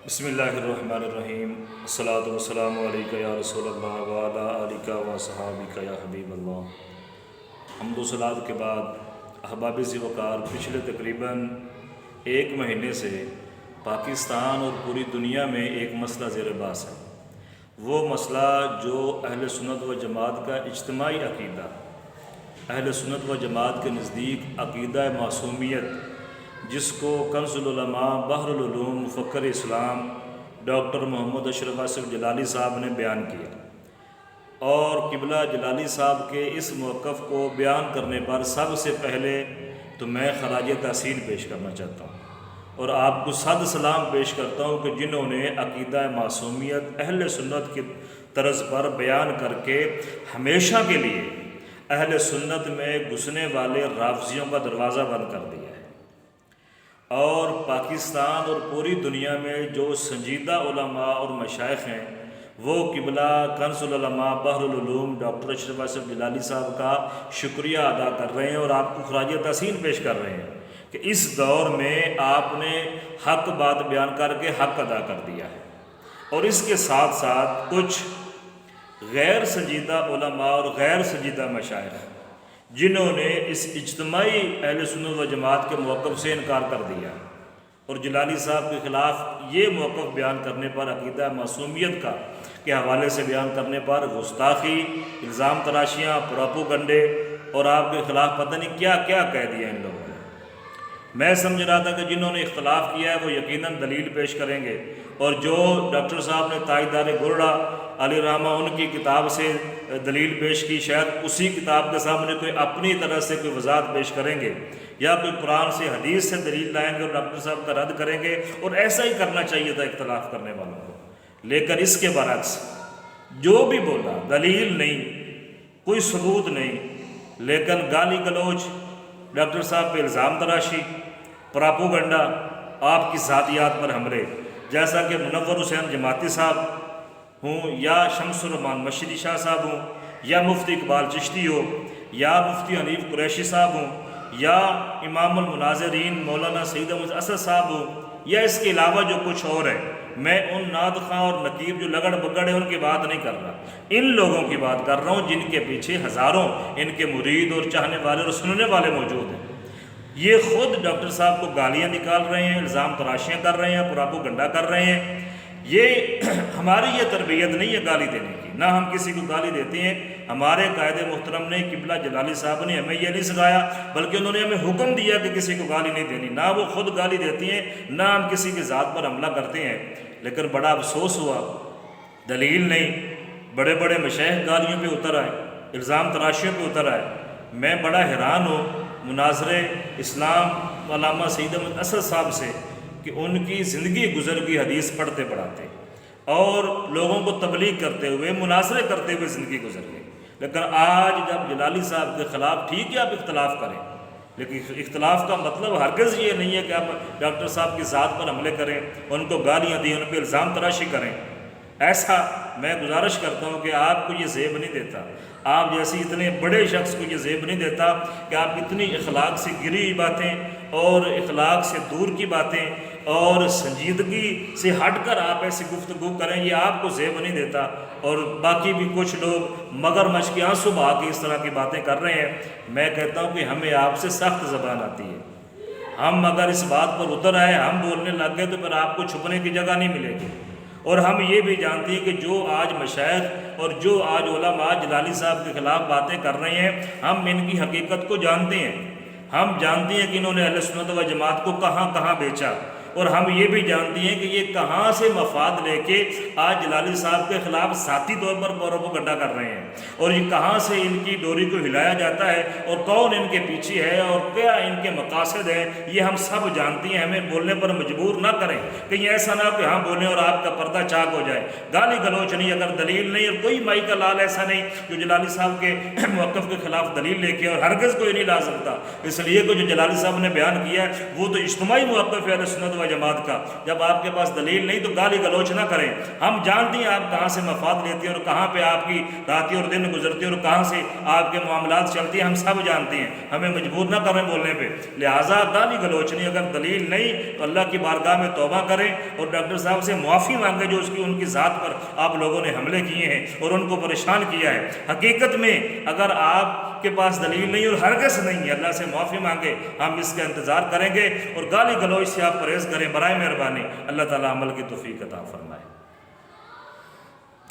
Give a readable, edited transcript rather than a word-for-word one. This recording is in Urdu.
بسم اللہ الرحمن الرحیم الصلاۃ والسلام علیکہ یا رسول اللہ وعلی آلکہ و صحابکہ یا حبیب اللہ۔ حمد و صلات کے بعد احباب ذی وقار، پچھلے تقریباً ایک مہینے سے پاکستان اور پوری دنیا میں ایک مسئلہ زیر بحث ہے۔ وہ مسئلہ جو اہل سنت و جماعت کا اجتماعی عقیدہ، اہل سنت و جماعت کے نزدیک عقیدہ معصومیت، جس کو کنز العلماء بحر العلوم مفکر اسلام ڈاکٹر محمد اشرف آصف جلالی صاحب نے بیان کیا، اور قبلہ جلالی صاحب کے اس موقف کو بیان کرنے پر سب سے پہلے تو میں خراج تحسین پیش کرنا چاہتا ہوں اور آپ کو صد سلام پیش کرتا ہوں کہ جنہوں نے عقیدہ معصومیت اہل سنت کی طرز پر بیان کر کے ہمیشہ کے لیے اہل سنت میں گھسنے والے رافضیوں کا دروازہ بند کر دیا ہے، اور پاکستان اور پوری دنیا میں جو سنجیدہ علماء اور مشائخ ہیں وہ قبلہ کنز العلماء بحر العلوم ڈاکٹر اشرف آصف جلالی صاحب کا شکریہ ادا کر رہے ہیں اور آپ کو خراج تحسین پیش کر رہے ہیں کہ اس دور میں آپ نے حق بات بیان کر کے حق ادا کر دیا ہے، اور اس کے ساتھ ساتھ کچھ غیر سنجیدہ علماء اور غیر سنجیدہ مشائخ جنہوں نے اس اجتماعی اہل سنت و جماعت کے موقف سے انکار کر دیا اور جلالی صاحب کے خلاف یہ موقف بیان کرنے پر، عقیدہ معصومیت کا کے حوالے سے بیان کرنے پر گستاخی، الزام تراشیاں، پراپوگنڈے اور آپ کے خلاف پتہ نہیں کیا کیا کہہ دیا ان لوگوں نے۔ میں سمجھ رہا تھا کہ جنہوں نے اختلاف کیا ہے وہ یقیناً دلیل پیش کریں گے، اور جو ڈاکٹر صاحب نے تاجدار گرڑا علی رحمہ ان کی کتاب سے دلیل پیش کی، شاید اسی کتاب کے سامنے کوئی اپنی طرح سے کوئی وضاحت پیش کریں گے، یا کوئی قرآن سے حدیث سے دلیل لائیں گے اور ڈاکٹر صاحب کا رد کریں گے، اور ایسا ہی کرنا چاہیے تھا اختلاف کرنے والوں کو۔ لیکن اس کے برعکس جو بھی بولا، دلیل نہیں، کوئی ثبوت نہیں، لیکن گالی گلوچ، ڈاکٹر صاحب پہ الزام تراشی، پراپوگنڈا، آپ کی ذاتیات پر حملے، جیسا کہ منور حسین جماعتی صاحب ہوں، یا شمس الرحمان مشری شاہ صاحب ہوں، یا مفتی اقبال چشتی ہو، یا مفتی حنیف قریشی صاحب ہوں، یا امام المناظرین مولانا سید احمد اسد صاحب ہوں، یا اس کے علاوہ جو کچھ اور ہے، میں ان نعت خواں اور نقیب جو لگڑ بگڑ ہیں ان کی بات نہیں کر رہا، ان لوگوں کی بات کر رہا ہوں جن کے پیچھے ہزاروں ان کے مرید اور چاہنے والے اور سننے والے موجود ہیں۔ یہ خود ڈاکٹر صاحب کو گالیاں نکال رہے ہیں، الزام تراشیاں کر رہے ہیں، پراپوگنڈا کر رہے ہیں۔ یہ ہماری یہ تربیت نہیں ہے گالی دینے کی، نہ ہم کسی کو گالی دیتے ہیں۔ ہمارے قائد محترم نے، قبلہ جلالی صاحب نے ہمیں یہ نہیں سکھایا، بلکہ انہوں نے ہمیں حکم دیا کہ کسی کو گالی نہیں دینی، نہ وہ خود گالی دیتی ہیں، نہ ہم کسی کی ذات پر حملہ کرتے ہیں۔ لیکن بڑا افسوس ہوا، دلیل نہیں، بڑے بڑے مشائخ گالیوں پہ اتر آئے، الزام تراشیوں پہ اتر آئے۔ میں بڑا حیران ہوں مناظر اسلام علامہ سید احمد اسد صاحب سے کہ ان کی زندگی گزر کی حدیث پڑھتے پڑھاتے اور لوگوں کو تبلیغ کرتے ہوئے، مناظرے کرتے ہوئے زندگی گزر گئی، لیکن آج جب جلالی صاحب کے خلاف، ٹھیک ہے آپ اختلاف کریں، لیکن اختلاف کا مطلب ہرگز یہ نہیں ہے کہ آپ ڈاکٹر صاحب کی ذات پر حملے کریں، ان کو گالیاں دیں، ان پہ الزام تراشی کریں۔ ایسا میں گزارش کرتا ہوں کہ آپ کو یہ زیب نہیں دیتا، آپ جیسی اتنے بڑے شخص کو یہ زیب نہیں دیتا کہ آپ اتنی اخلاق سے گری ہوئی باتیں اور اخلاق سے دور کی باتیں اور سنجیدگی سے ہٹ کر آپ ایسی گفتگو کریں، یہ آپ کو زیب نہیں دیتا۔ اور باقی بھی کچھ لوگ مگرمچھ کے آنسو بہا کے اس طرح کی باتیں کر رہے ہیں۔ میں کہتا ہوں کہ ہمیں آپ سے سخت زبان آتی ہے، ہم اگر اس بات پر اتر آئے، ہم بولنے لگ گئے تو پھر آپ کو چھپنے کی جگہ نہیں ملے گی۔ اور ہم یہ بھی جانتے ہیں کہ جو آج مشائخ اور جو آج علماء جلالی صاحب کے خلاف باتیں کر رہے ہیں، ہم ان کی حقیقت کو جانتے ہیں، ہم جانتے ہیں کہ انہوں نے اہل سنت و جماعت کو کہاں کہاں بیچا، اور ہم یہ بھی جانتے ہیں کہ یہ کہاں سے مفاد لے کے آج جلالی صاحب کے خلاف ذاتی طور پر پروپیگنڈا کر رہے ہیں، اور یہ کہاں سے ان کی ڈوری کو ہلایا جاتا ہے اور کون ان کے پیچھے ہے اور کیا ان کے مقاصد ہیں، یہ ہم سب جانتے ہیں۔ ہمیں بولنے پر مجبور نہ کریں، کہیں ایسا نہ کہ ہاں بولیں اور آپ کا پردہ چاک ہو جائے۔ گالی گلوچ نہیں، اگر دلیل نہیں، اور کوئی مائی کا لال ایسا نہیں جو جلالی صاحب کے موقف کے خلاف دلیل لے کے، اور ہرگز کوئی نہیں لا سکتا، اس لیے کہ جو جلالی صاحب نے بیان کیا ہے وہ تو اجتماعی موقف ہے اہل سنت و جماعت کا، جب آپ کے پاس دلیل نہیں تو گالی گلوچ نہ کریں۔ ہم جانتے ہیں آپ کہاں سے مفاد لیتے ہیں اور کہاں پہ آپ کی راتیں اور دن گزرتے ہیں اور کہاں سے آپ کے معاملات چلتے ہیں، ہم سب جانتے ہیں، ہمیں مجبور نہ کریں بولنے پہ، لہٰذا گالی گلوچ نہیں۔ اگر دلیل نہیں تو اللہ کی بارگاہ میں توبہ کریں اور ڈاکٹر صاحب سے معافی مانگیں جو ان کی ذات پر آپ لوگوں نے حملے کیے ہیں اور ان کو پریشان کیا ہے۔ حقیقت میں اگر آپ کے پاس دلیل نہیں اور ہرگز نہیں ہے، اللہ سے معافی مانگے، ہم اس کا انتظار کریں گے، اور گالی گلوچ سے آپ پرہیز کریں برائے مہربانی۔ اللہ تعالیٰ عمل کی توفیق عطا فرمائے۔